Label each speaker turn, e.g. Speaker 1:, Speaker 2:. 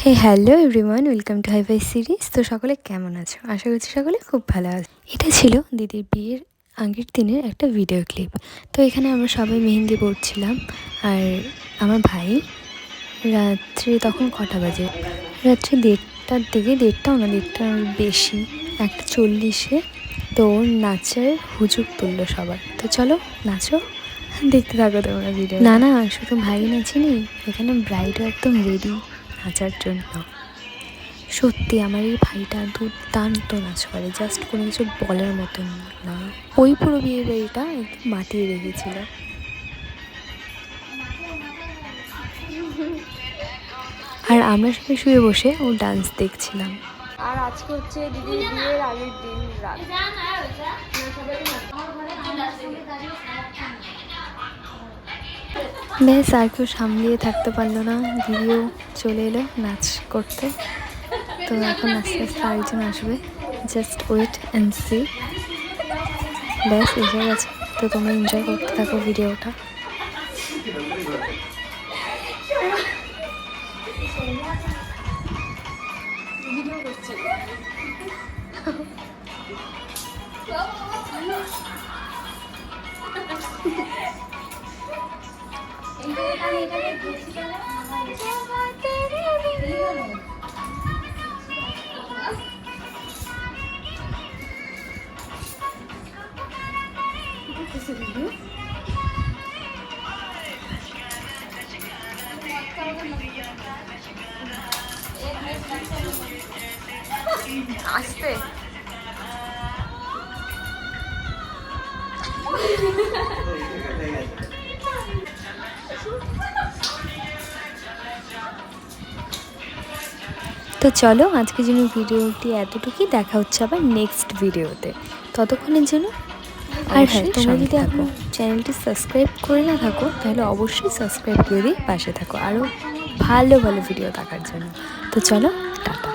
Speaker 1: Hello everyone, welcome to hifi series. তো সকলে কেমন আছো? আশা করছি সকলে খুব ভালো আছে। এটা ছিল দিদির বিয়ের আগের দিনের একটা ভিডিও ক্লিপ। তো এখানে আমরা সবাই মেহেন্দি পড়ছিলাম। আর আমার ভাই রাত্রি তখন কটা বাজে, রাত্রি 1:30টার দিকে, 1:30টাও না, 1:30টার বেশি, 1:40-এ তো নাচের হুজুগ তুললো সবার। তো চলো নাচো, দেখতে থাকো তোমরা ভিডিও। না না, শুধু ভাই নাচেনি, এখানে ব্রাইডও একদম রেডি নাচার জন্য। সত্যি আমার এই ভাইটা দুর্দান্ত নাচ করে, জাস্ট কোনো কিছু বলার মতন না। ওই পুরো বিয়ে বাড়িটা একদম মাতিয়ে রেখেছিল। আর আমরা সবাই শুয়ে বসে ও ডান্স দেখছিলাম।
Speaker 2: আর আজকে হচ্ছে দিদির বিয়ের আগের দিন রাত।
Speaker 1: ব্যাস, আর কেউ সামলিয়ে থাকতে পারলো না, দিদিও চলে এলো নাচ করতে। তো এখন আস্তে আস্তে আরেকজন আসবে, জাস্ট ওয়েট অ্যান্ড সি। ব্যাস এসে গেছে। তো তোমরা এনজয় করতে থাকো ভিডিওটা।
Speaker 2: আসতে
Speaker 1: তো চলো আজকের জন্য ভিডিওটি এতটুকুই, দেখা হচ্ছে আবার নেক্সট ভিডিওতে। ততক্ষণের জন্য আর হ্যাঁ, তোমরা যদি এখনো চ্যানেলটি সাবস্ক্রাইব করে না থাকো তাহলে অবশ্যই সাবস্ক্রাইব করে দিয়ে পাশে থাকো আরও ভালো ভালো ভিডিও দেখার জন্য। তো চলো, টাটা।